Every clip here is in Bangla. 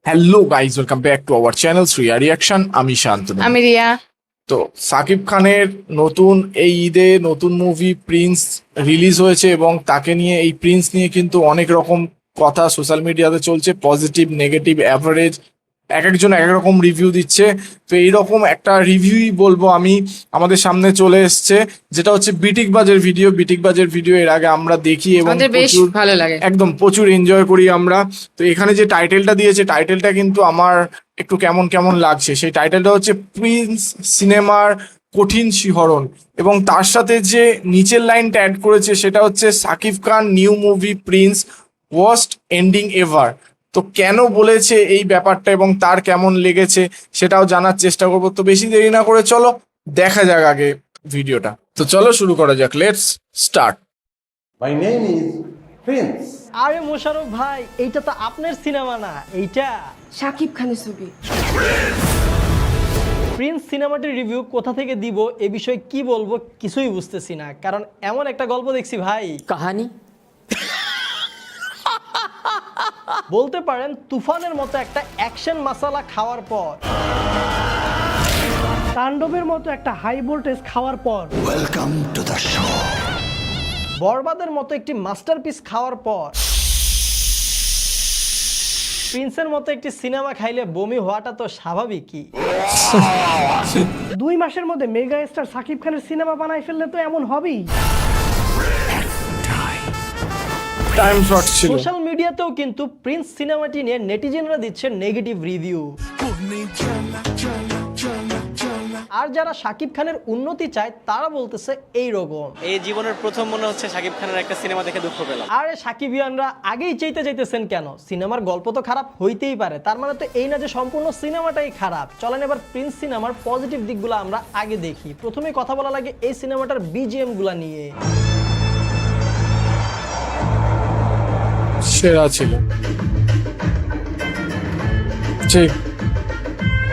Hello guys, welcome back to our channel Shriya reaction. আমি শান্তনু। আমি রিয়া। তো সাকিব খানের নতুন এই ঈদে নতুন মুভি প্রিন্স রিলিজ হয়েছে এবং তাকে নিয়ে এই প্রিন্স নিয়ে কিন্তু অনেক রকম কথা সোশ্যাল মিডিয়াতে চলছে, পজিটিভ নেগেটিভ অ্যাভারেজ, এক একজন এক এক রকম রিভিউ দিচ্ছে। তো এইরকম একটা রিভিউই বলবো আমি, আমাদের সামনে চলে এসছে, যেটা হচ্ছে বিটিকবাজের ভিডিও। বিটিকবাজের ভিডিও এর আগে আমরা দেখি এবং আমাদের বেশ প্রচুর ভালো লাগে। একদম প্রচুর এনজয় করি আমরা। তো এখানে যে টাইটেলটা দিয়েছে, টাইটেলটা কিন্তু আমার একটু কেমন কেমন লাগছে। সেই টাইটেলটা হচ্ছে প্রিন্স সিনেমার কঠিন শিহরণ, এবং তার সাথে যে নিচের লাইনটা অ্যাড করেছে সেটা হচ্ছে Shakib Khan new movie Prince worst ending ever. তো কেন বলেছে এই ব্যাপারটা এবং তার কেমন লেগেছে সেটাও জানার চেষ্টা করবো। তো বেশি দেরি না করে চলো দেখা যাক আগে ভিডিওটা। তো চলো শুরু করা যাক, let's start. My name is Prince. আরে মোশারফ ভাই, এইটা তো আপনার সিনেমা না, এইটা শাকিব খানের ছবি। প্রিন্স সিনেমাটির রিভিউ কোথা থেকে দিব, এ বিষয়ে কি বলবো কিছুই বুঝতেছি না, কারণ এমন একটা গল্প দেখছি ভাই, কাহানি বলতে পারেন তুফানের মতো একটা অ্যাকশন মাসালা খাওয়ার পর, তাণ্ডবের মতো একটা হাই ভোল্টেজ খাওয়ার পর, Welcome to the show. বরবাদের মতো একটি মাস্টারপিস খাওয়ার পর প্রিন্সের মতো একটি সিনেমা খাইলে বমি হওয়াটা তো স্বাভাবিকই। 2 মাসের মধ্যে মেগা স্টার সাকিব খানের সিনেমা বানাই ফেললে তো এমন হবেই। টাইম শর্ট ছিল। সোশ্যাল মিডিয়াতেও কিন্তু প্রিন্স সিনেমাটি নিয়ে নেটিজেনরা দিচ্ছে নেগেটিভ রিভিউ। আর যারা শাকিব খানের উন্নতি চায় তারা বলতেছে এই রকম, এই জীবনের প্রথম মনে হচ্ছে শাকিব খানের একটা সিনেমা দেখে দুঃখ পেলাম। আরে সাকিবিয়ানরা আগেই চাইতেছেন কেন? সিনেমার গল্প তো খারাপ হইতেই পারে, তার মানে তো এই না যে সম্পূর্ণ সিনেমাটাই খারাপ। চলেন এবার প্রিন্স সিনেমার পজিটিভ দিকগুলো আমরা আগে দেখি। প্রথমে কথা বলা লাগে এই সিনেমাটার বিজিএম গুলা নিয়ে। সেরা ছিল, ঠিক।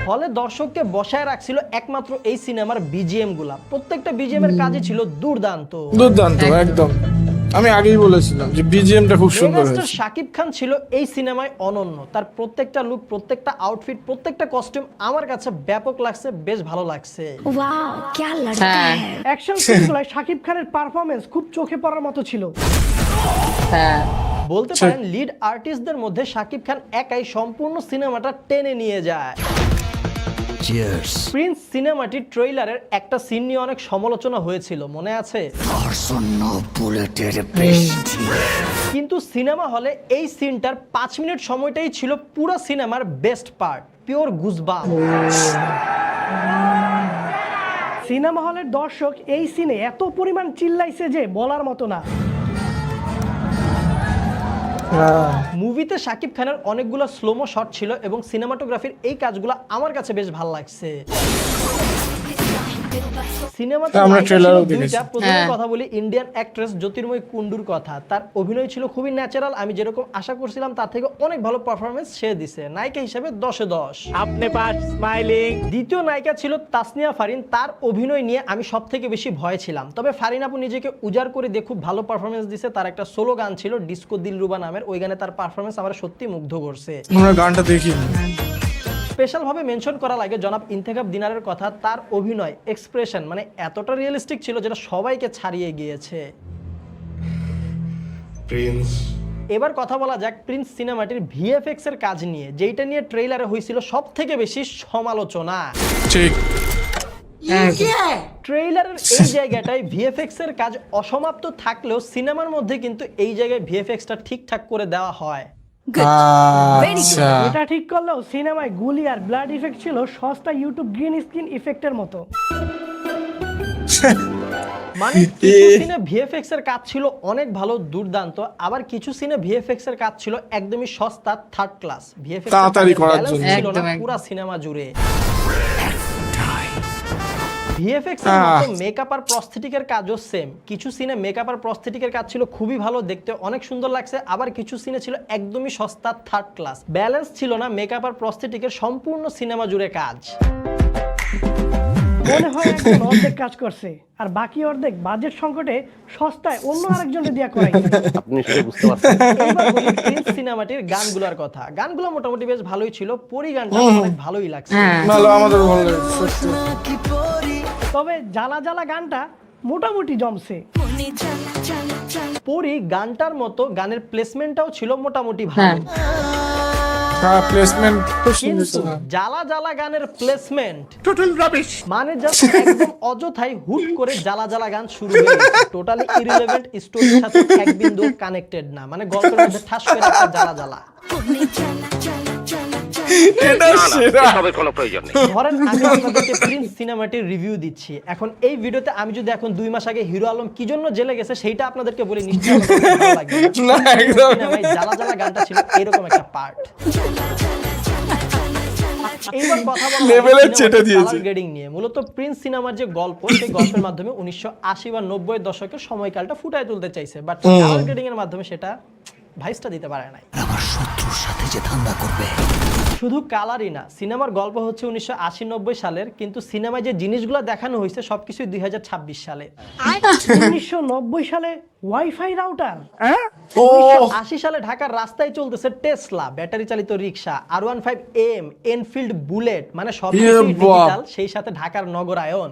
হলে দর্শককে বসায় রাখছিল একমাত্র এই সিনেমার বিজিএম গুলা। প্রত্যেকটা বিজিএম এর কাজই ছিল দুর্দান্ত। দুর্দান্ত, একদম। আমি আগেই বলেছিলাম যে বিজিএমটা খুব সুন্দর মেগাস্টার হয়েছে। শাকিব খান ছিল এই সিনেমায় অনন্য। তার প্রত্যেকটা লুক, প্রত্যেকটা আউটফিট, প্রত্যেকটা কস্টিউম আমার কাছে ব্যাপক লাগছে, বেশ ভালো লাগছে। वाह क्या लड़का है। অ্যাকশন সিনগুলোয় শাকিব খানের পারফরমেন্স খুব চোখে পড়ার মতো ছিল। বলতে পারেন লিড আর্টিস্টদের মধ্যে শাকিব খান একাই সম্পূর্ণ সিনেমাটা টেনে নিয়ে যায়। Cheers. প্রিন্স সিনেমাটির ট্রেইলারের একটা সিন নিয়ে অনেক সমালোচনা হয়েছিল, মনে আছে? Arsono bulleted besti. কিন্তু সিনেমা হলে এই সিনটার 5 মিনিট সময়টাই ছিল পুরো সিনেমার best part, pure goosebump. Cinema হলের দর্শক এই সিনে এত পরিমাণ চিল্লাইছে যে বলার মতো না। মুভিতে শাকিব খানের অনেকগুলো স্লোমো শট ছিল এবং সিনেমাটোগ্রাফির এই কাজগুলো আমার কাছে বেশ ভালো লাগছে। সিনেমাতে আমরা নায়িকা ট্রেলারও ছিল দেখেছি। দুইটা। প্রথমে কথা বলি ইন্ডিয়ান অ্যাক্ট্রেস জ্যোতির্ময় কুন্ডুর কথা। তার অভিনয় ছিল খুবই ন্যাচারাল, আমি যেরকম আশা করছিলাম তার থেকে অনেক ভালো পারফরমেন্স সে দিছে। নায়িকা হিসেবে 10-এ 10। আপনি পাস স্মাইলিং। দ্বিতীয় নায়িকা ছিল তাসনিয়া ফারিন। তার অভিনয় নিয়ে আমি সব থেকে বেশি ভয় ছিলাম, তবে ফারিন আপু নিজেকে উজাড় করে দিয়ে খুব ভালো পারফরমেন্স দিছে। তার একটা সোলো গান ছিল ডিস্কো দিলরুবা নামের, ওই গানে তার পারফরমেন্স আমার সত্যি মুগ্ধ করছে। আমরা গানটা দেখিনি। স্পেশাল ভাবে মেনশন করা লাগে জনাব ইন্তেখাব দিনারের কথা। তার অভিনয় এক্সপ্রেশন মানে এতটা রিয়েলিস্টিক ছিল যেটা সবাইকে ছাড়িয়ে গিয়েছে। প্রিন্স। এবার কথা বলা যাক প্রিন্স সিনেমাটির ভিএফএক্স এর কাজ নিয়ে, যেটা নিয়ে ট্রেইলারে হয়েছিল সব থেকে বেশি সমালোচনা। ঠিক। ট্রেইলারের এই জায়গাটায় ভিএফএক্স এর কাজ অসমাপ্ত থাকলেও সিনেমার মধ্যে কিন্তু এই জায়গায় ভিএফএক্সটা ঠিকঠাক করে দেওয়া হয়। আচ্ছা, এটা ঠিক করলেও সিনেমায় গুলি আর ব্লাড ইফেক্ট ছিল সস্তা ইউটিউব গ্রিন স্ক্রিন ইফেক্টের মতো। মানে কিছু সিনে ভিএফএক্স এর কাজ ছিল অনেক ভালো দুর্দান্ত, আবার কিছু সিনে ভিএফএক্স এর কাজ ছিল একদমই সস্তা থার্ড ক্লাস। ভিএফএক্স তাড়াতাড়ি করার জন্য। ছিল না একদম। পুরো সিনেমা জুড়ে। ভিএফএক্স এর মতো মেকআপ আর প্রস্থেটিকের কাজও সেম। কিছু সিনে মেকআপ আর প্রস্থেটিকের কাজ ছিল খুবই ভালো, দেখতে অনেক সুন্দর লাগছে, আবার কিছু সিনে ছিল একদমই সস্তা থার্ড ক্লাস। ব্যালেন্স ছিল না মেকআপ আর প্রস্থেটিকের সম্পূর্ণ সিনেমা জুড়ে কাজ। মনে হয় একজন অর্ধেক কাজ করছে আর বাকি অর্ধেক বাজেট সংকটে সস্তায় অন্য আরেকজনকে দিয়া করাইছে। আপনি নিশ্চয়ই বুঝতে পারছেন। এইবার বলি প্রিন্স সিনেমাটির গানগুলোর কথা। গানগুলো মোটামুটি বেশ ভালোই ছিল, পরি গানটা অনেক ভালোই লাগছে। ভালো, আমাদের ভালো লাগে সত্যি। তবে জ্বালা জ্বালা গানটা মোটামুটি জমছে। পরি গানটার মতো গানের প্লেসমেন্টটাও ছিল মোটামুটি ভালো, হ্যাঁ প্লেসমেন্ট খুব সুন্দর কিন্তু ছিল। জ্বালা জ্বালা গানের প্লেসমেন্ট মানে জাস্ট একদম অযথাই হুট করে জ্বালা জ্বালা গান শুরু হয়ে গেছে, টোটালি ইরিলেভেন্ট, স্টোরির সাথে এক বিন্দু কানেক্টেড না, মানে গল্পের মধ্যে ঠাস করে একটা জ্বালা জ্বালা। এটা সেরা। ধরেন আমি আপনাদেরকে প্রিন্স সিনেমাটির রিভিউ দিচ্ছি, এখন এই ভিডিওতে আমি যদি এখন 2 মাস আগে হিরো আলম কি জন্য জেলে গেছে সেইটা আপনাদেরকে বলে নিশ্চয়ই আপনাদের ভালো লাগবে। না, একদম। সিনেমায় জ্বালা জ্বালা গানটা ছিল এরকম একটা পার্ট। এইবার কথা বলা লেভেলের চেটে দিয়েছে। গ্রেডিং নিয়ে। মূলত প্রিন্স সিনেমার যে গল্প, সেই গল্পের মাধ্যমে 1980 বা 90 দশকের সময়কালটা ফুটায় তুলতে চাইছে, বাট কালার গ্রেডিং এর মাধ্যমে সেটা ভাইসটা দিতে পারে নাই। আমার শত্রুর সাথে যে ধান্দা করবে শুধু কালারই না, সিনেমার গল্প হচ্ছে 1980-90 সালের, কিন্তু সিনেমায় যে জিনিসগুলো দেখানো হয়েছে সবকিছুই 2026 সালে। 1990 সালে ওয়াইফাই রাউটার, 1980 সালে ঢাকার রাস্তায় চলতেছে টেসলা ব্যাটারি চালিত রিক্সা, R15M, এনফিল্ড বুলেট, মানে সবকিছু ডিজিটাল, সেই সাথে ঢাকার নগরায়ন।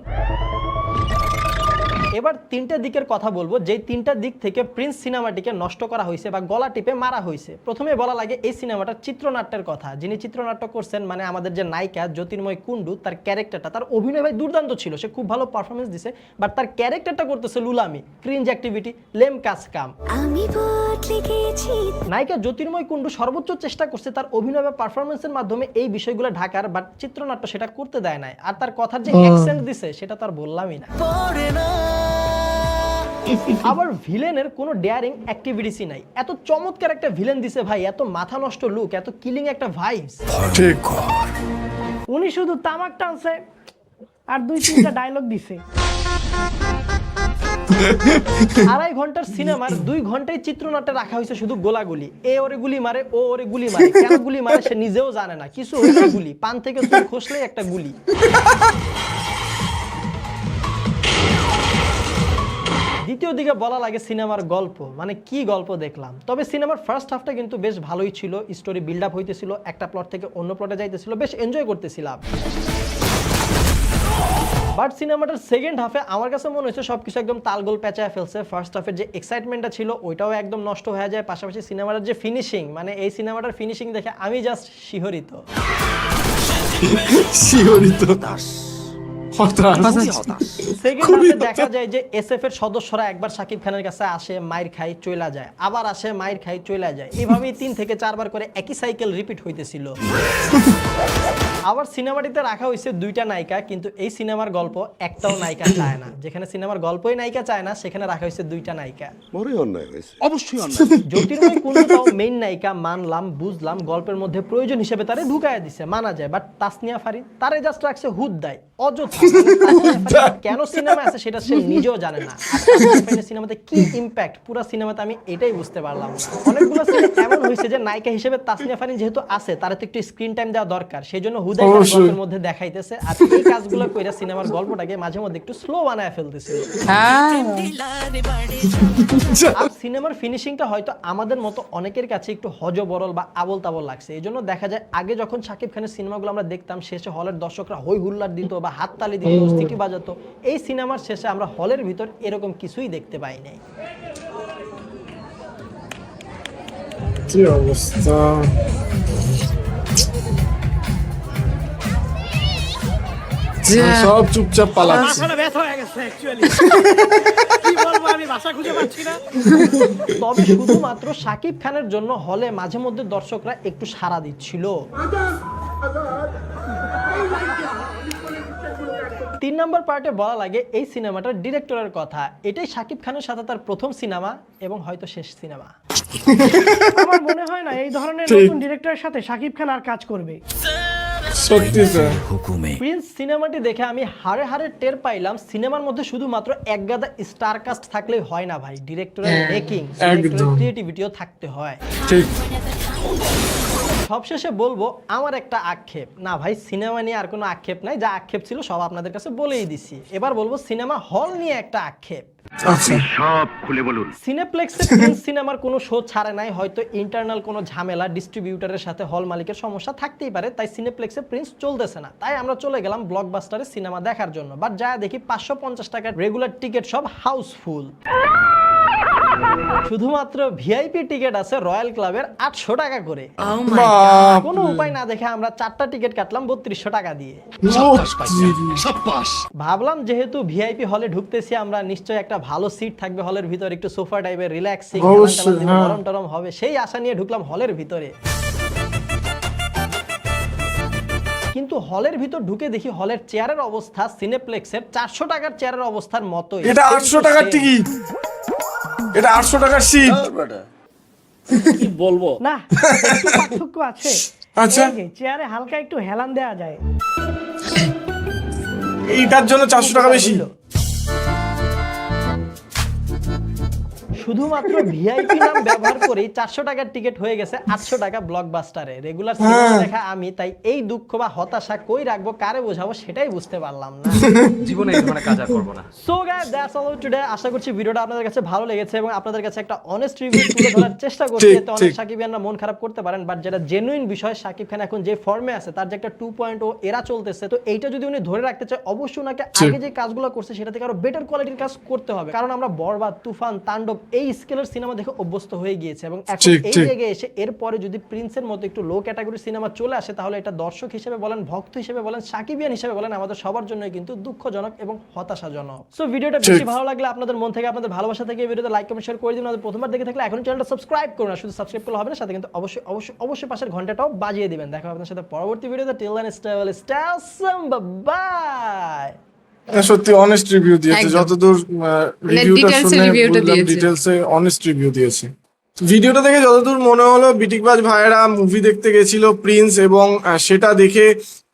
এবার 3টা দিকের কথা বলবো, যেই 3টা দিক থেকে প্রিন্স সিনেমাটিকে নষ্ট করা হয়েছে বা গলা টিপে মারা হয়েছে। প্রথমে বলা লাগে এই সিনেমাটার চিত্রনাট্যের কথা। যিনি চিত্রনাট্য করছেন, মানে আমাদের যে নায়িকা জ্যোতির্ময় কুণ্ডু, তার ক্যারেক্টারটা, তার অভিনয় ভাই দুর্দান্ত ছিল, সে খুব ভালো পারফরমেন্স দিছে, বাট তার ক্যারেক্টারটা করতেছে লুলামি, ক্রিঞ্জ অ্যাক্টিভিটি, লেম কাজ কাম। আমি বদলে গেছি। নায়িকা জ্যোতির্ময় কুণ্ডু সর্বোচ্চ চেষ্টা করছে তার অভিনয় বা পারফরমেন্সের মাধ্যমে এই বিষয়গুলো ঢাকার, বাট চিত্রনাট্য সেটা করতে দেয় নাই। আর তার কথার যে অ্যাকসেন্ট দিছে সেটা তো আর বললামই না। আবার ভিলেনের কোনো ডেয়ারিং অ্যাক্টিভিটিসই নাই। এত চমৎকার একটা ভিলেন দিছে ভাই, এত মাথা নষ্ট লুক, এত কিলিং একটা ভাইবস। ঠিক। উনি শুধু তামাক টানছে আর 2-3টা ডায়লগ দিছে। 2.5 ঘন্টার সিনেমার 2 ঘন্টায় চিত্রনাট্যে রাখা হয়েছে শুধু গোলাগুলি। এ ওরে গুলি মারে, ও ওরে গুলি মারে, কেন গুলি মারে সে নিজেও জানে না, কিছু হইলে গুলি, পান থেকে তুই খসলেই একটা গুলি। দ্বিতীয় দিকে বলা লাগে সিনেমার গল্প, মানে কি গল্প দেখলাম। তবে সিনেমার ফার্স্ট হাফটা কিন্তু বেশ ভালোই ছিল, স্টোরি বিল্ড আপ হইতেছিল, একটা প্লট থেকে অন্য প্লটে যাইতেছিল, বেশ এনজয় করতেছিলাম। বাট সিনেমাটার সেকেন্ড হাফে আমার কাছে মনে হচ্ছে সবকিছু একদম তালগোল পেঁচায় ফেলছে। ফার্স্ট হাফের যে এক্সাইটমেন্টটা ছিল ওইটাও একদম নষ্ট হয়ে যায়, পাশাপাশি সিনেমাটার যে ফিনিশিং, মানে এই সিনেমাটার ফিনিশিং দেখে আমি জাস্ট শিহরিত। সেকেন্ড হাফে দেখা যায় যে এসএফ এর সদস্যরা একবার শাকিব খানের কাছে আসে, মাইর খাই চলে যায়, আবার আসে, মাইর খাই চলে যায়, এভাবেই 3 থেকে 4 বার করে একই সাইকেল রিপিট হইতেছিল। আবার সিনেমাটিতে রাখা হয়েছে 2টা নায়িকা, কিন্তু এই সিনেমার গল্প একটাও নায়িকা চায় না। যেখানে সিনেমার গল্পই নায়িকা চায় না, সেখানে রাখা হয়েছে 2টা নায়িকা। বড়ই অন্যায় হয়েছে। জ্যোতির্ময় কুণ্ডু তাও মেইন নায়িকা, মানলাম, বুঝলাম, গল্পের মধ্যে প্রয়োজন হিসেবে তারে ঢুকায়া দিছে, মানা যায়, বাট তাসনিয়া ফারিন তারে জাস্ট রাখছে হুদ দেয়, অযথা। কেন সিনেমা আছে সেটা সে নিজেও জানে না। আর তাসনিয়া ফারিনের সিনেমাতে কি ইম্প্যাক্ট পুরো সিনেমাতে আমি এটাই বুঝতে পারলাম না। অনেকগুলো সিনেমা এমন হয়েছে যে নায়িকা হিসেবে তাসনিয়া ফারিন যেহেতু আছে, তার তো একটু স্ক্রিন টাইম দেওয়া দরকার, সেই জন্য হুদাই গল্পের মধ্যে দেখাইতেছে, আর এই কাজগুলো কইরা সিনেমার গল্পটাকে মাঝে মধ্যে একটু স্লো বানায় ফেলতেছিল। আর সিনেমার ফিনিশিংটা হয়তো আমাদের মতো অনেকের কাছে একটু হজবরল বা আবল তাবল লাগছে। এই জন্য দেখা যায় আগে যখন শাকিব খানের সিনেমাগুলো আমরা দেখতাম, শেষে হলের দর্শকরা হই হুল্লার দিত বা হাততালি দিত, সিটি বাজাতো। এই সিনেমার শেষে আমরা হলের ভিতর এরকম কিছুই দেখতে পাই নাই। কি অবস্থা! সব চুপচাপ পালাচ্ছে। তবে শুধুমাত্র শাকিব খানের জন্য হলে মাঝে মধ্যে দর্শকরা একটু সাড়া দিচ্ছিল। 3 নম্বর পার্টে বলা লাগে এই সিনেমাটার ডিরেক্টরের কথা। এটাই শাকিব খানের সাথে তার প্রথম সিনেমা এবং হয়তো শেষ সিনেমা। আমার মনে হয় না এই ধরনের নতুন ডিরেক্টরের সাথে শাকিব খান আর কাজ করবে। সত্যি স্যার। প্রিন্স সিনেমাটি দেখে আমি হাড়ে হাড়ে টের পাইলাম সিনেমার মধ্যে শুধুমাত্র এক গাদা স্টার কাস্ট থাকলেই হয় না ভাই, ডিরেক্টরের মেকিং, ডিরেক্টরের ক্রিয়েটিভিটিও থাকতে হয়। ঠিক। সবশেষে বলবো আমার একটা আক্ষেপ, না ভাই সিনেমা নিয়ে আর কোনো আক্ষেপ নাই, যা আক্ষেপ ছিল সব আপনাদের কাছে বলেই দিছি। এবার বলবো সিনেমা হল নিয়ে একটা আক্ষেপ। আচ্ছা সিনেপ্লেক্সের প্রিন্স সিনেমার কোনো শো ছাড়ে নাই, হয়তো ইন্টারনাল কোনো ঝামেলা, ডিস্ট্রিবিউটরের সাথে হল মালিকের সমস্যা থাকতেই পারে, তাই সিনেপ্লেক্সে প্রিন্স চলতেছে না। তাই আমরা চলে গেলাম ব্লকবাস্টারে সিনেমা দেখার জন্য, বাট যা দেখি 550 টাকার রেগুলার টিকিট সব হাউসফুল। শুধুমাত্র ভিআইপি টিকিট আছে রয়্যাল ক্লাবের 800 টাকা করে। কোনো উপায় না দেখে আমরা 4টা টিকিট কাটলাম 3200 টাকা দিয়ে। ভাবলাম যেহেতু ভিআইপি হলে ঢুকতেছি আমরা, নিশ্চয়ই একটা ভালো সিট থাকবে হলের ভিতরে, একটু সোফা টাইপের রিল্যাক্সিং, গরম টরম হবে, সেই আশা নিয়ে ঢুকলাম হলের ভিতরে। কিন্তু হলের ভিতর ঢুকে দেখি হলের চেয়ারের অবস্থা সিনেপ্লেক্সের 400 টাকার চেয়ারের অবস্থার মতোই। এটা 800 টাকার টিকিট, এটা 800 টাকার সিট। কি বলবো, না একটু পার্থক্য আছে। আচ্ছা। এই যে চেয়ারে হালকা একটু হেলান দেওয়া যায়। এইটার জন্য 400 টাকা বেশি। শুধুমাত্র ভিআইপি নাম ব্যবহার করেই 400 টাকার টিকিট হয়ে গেছে 800 টাকা ব্লকবাস্টারে। রেগুলার সিনেমা দেখা আমি, তাই এই দুঃখ বা হতাশা কই রাখবো, কারে বোঝাবো সেটাই বুঝতে পারলাম না। জীবনে এই ধরনের কাজ আর করবো না। So guys that's all today. আশা করছি ভিডিওটা আপনাদের কাছে ভালো লেগেছে এবং আপনাদের কাছে একটা অনেস্ট রিভিউ তুলে ধরার চেষ্টা করছি। এতে অনেক সাকিবিয়ানরা মন খারাপ করতে পারেন, বাট যেটা জেনুইন বিষয়, সাকিব খান এখন যে ফর্মে আছে তার যে একটা 2.0 এরা চলতেছে, তো এইটা যদি উনি ধরে রাখতে চায় অবশ্যই ওনাকে আগে যে কাজগুলো করছে সেটা থেকে আরো বেটার কোয়ালিটির কাজ করতে হবে। কারণ আমরা বরবাদ, তুফান, তাণ্ডব এই স্কেলের সিনেমা দেখে অভ্যস্ত হয়ে গিয়েছে এবং এখন এই জায়গায় এসে এরপরে যদি প্রিন্সের মতো একটু লো ক্যাটাগরির সিনেমা চলে আসে, তাহলে এটা দর্শক হিসেবে বলেন, ভক্ত হিসেবে বলেন, সাকিবিয়ান হিসেবে বলেন, আমাদের সবার জন্য কিন্তু দুঃখজনক এবং হতাশাজনক। সো ভিডিওটা বেশি ভালো লাগলে আপনাদের মন থেকে, আপনাদের ভালোবাসা থেকে ভিডিওতে লাইক কমেন্ট শেয়ার করে দিন। আর প্রথমবার দেখে থাকলে এখন চ্যানেলটা সাবস্ক্রাইব করুন, না শুধু সাবস্ক্রাইব করলে হবে না, সাথে কিন্তু অবশ্যই অবশ্যই অবশ্যই পাশের ঘন্টাটাও বাজিয়ে দিবেন। দেখা হবে আপনার সাথে পরবর্তী ভিডিওতে। Till then stay well, stay awesome, bye. সত্যি অনেস্ট রিভিউ দিয়েছে, যতদূর রিভিউটা শুনে বুঝলাম ডিটেইলসে অনেস্ট রিভিউ দিয়েছে। ভিডিওটা দেখে যতদূর মনে হলো বিটিকবাজ ভাইয়েরা মুভি দেখতে গেছিল প্রিন্স, এবং সেটা দেখে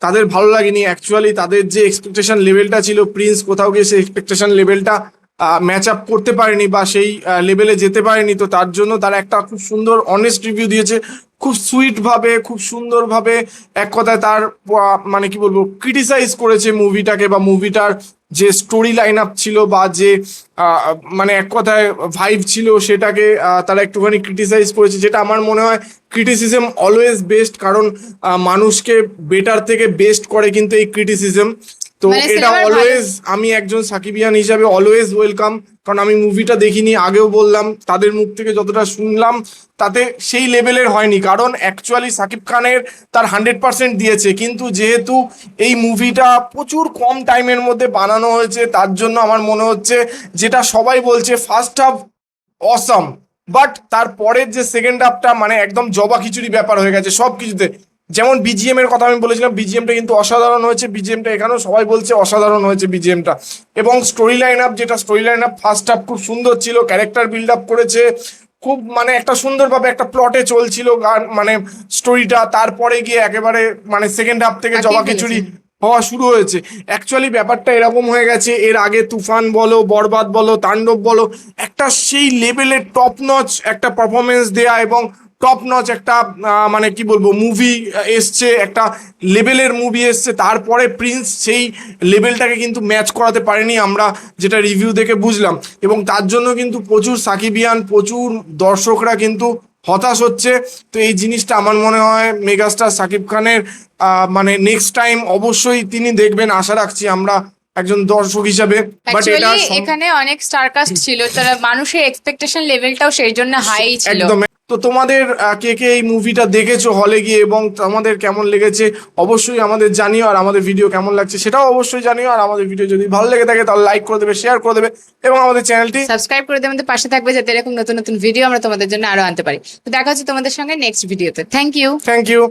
তাদের ভালো লাগেনি। অ্যাকচুয়ালি তাদের যে এক্সপেকটেশন লেভেলটা ছিল, প্রিন্স কোথাও গিয়ে সেই এক্সপেকটেশন লেভেলটা ম্যাচ আপ করতে পারেনি বা সেই লেভেলে যেতে পারেনি। তো তার জন্য তারা একটা খুব সুন্দর অনেস্ট রিভিউ দিয়েছে, খুব সুইট ভাবে, খুব সুন্দর ভাবে, এক কথায় তার মানে কি বলবো, ক্রিটিসাইজ করেছে মুভিটাকে বা মুভিটার যে স্টোরি লাইন আপ ছিল বা যে মানে এক কথায় ভাইব ছিল সেটাকে তারা একটুখানি ক্রিটিসাইজ করেছে, যেটা আমার মনে হয় ক্রিটিসিজম অলওয়েজ বেস্ট, কারণ মানুষকে বেটার থেকে বেস্ট করে কিন্তু এই ক্রিটিসিজম। তো এটা অলওয়েজ, আমি একজন সাকিবিয়ান হিসাবে অলওয়েজ ওয়েলকাম, কারণ আমি মুভিটা দেখিনি, আগেও বললাম, তাদের মুখ থেকে যতটা শুনলাম তাতে সেই লেভেলের হয়নি। কারণ অ্যাকচুয়ালি সাকিব খানের তার 100% দিয়েছে, কিন্তু যেহেতু এই মুভিটা প্রচুর কম টাইমের মধ্যে বানানো হয়েছে, তার জন্য আমার মনে হচ্ছে যেটা সবাই বলছে ফার্স্ট হাফ অসাম, বাট তারপরের যে সেকেন্ড হাফটা মানে একদম জবা খিচুড়ি ব্যাপার হয়ে গেছে সব কিছুতে। যেমন বিজিএম এর কথা আমি বলেছিলাম, বিজিএমটা কিন্তু অসাধারণ হয়েছে, বিজিএমটা এখানেও সবাই বলছে অসাধারণ হয়েছে বিজিএমটা। এবং স্টোরি লাইন আপ, যেটা story line up first half খুব সুন্দর ছিল, ক্যারেক্টার বিল্ড আপ করেছে খুব, মানে একটা সুন্দরভাবে একটা প্লটে চলছিল গান মানে স্টোরিটা, তারপরে গিয়ে একেবারে মানে সেকেন্ড হাফ থেকে জবা খিচুড়ি হওয়া শুরু হয়েছে। অ্যাকচুয়ালি ব্যাপারটা এরকম হয়ে গেছে, এর আগে তুফান বলো, বরবাদ বলো, তাণ্ডব বলো, একটা সেই লেভেলের টপ নচ একটা পারফরমেন্স দেয়া এবং টপ নচ একটা মানে কি বলবো মুভি এসছে, একটা লেভেলের মুভি এসছে। তারপরে প্রিন্স সেই লেভেলটাকে কিন্তু ম্যাচ করাতে পারেনি, আমরা যেটা রিভিউ দেখে বুঝলাম। এবং তার জন্য কিন্তু প্রচুর সাকিবিয়ান, প্রচুর দর্শকরা কিন্তু হতাশ হচ্ছে। তো এই জিনিসটা আমার মনে হয় মেগাস্টার সাকিব খানের মানে নেক্সট টাইম অবশ্যই তিনি দেখবেন, আশা রাখছি আমরা একজন দর্শক হিসাবে। বাট এটা এখানে অনেক স্টারকাস্ট ছিল, তারা মানুষের এক্সপেকটেশন লেভেলটাও সেই জন্য হাই ছিল একদম। তো তোমাদের কে কে এই মুভিটা দেখেছো হলে গিয়ে এবং তোমাদের কেমন লেগেছে অবশ্যই আমাদের জানিও, আর আমাদের ভিডিও কেমন লাগছে সেটাও অবশ্যই জানিও। আর আমাদের ভিডিও যদি ভালো লেগে থাকে তাহলে লাইক করে দেবে, শেয়ার করে দেবে এবং আমাদের চ্যানেলটি সাবস্ক্রাইব করে দিয়ে আমাদের পাশে থাকবে, যাতে এরকম নতুন নতুন ভিডিও আমরা তোমাদের জন্য আরো আনতে পারি। তো দেখা হচ্ছে তোমাদের সঙ্গে নেক্সট ভিডিওতে। Thank you.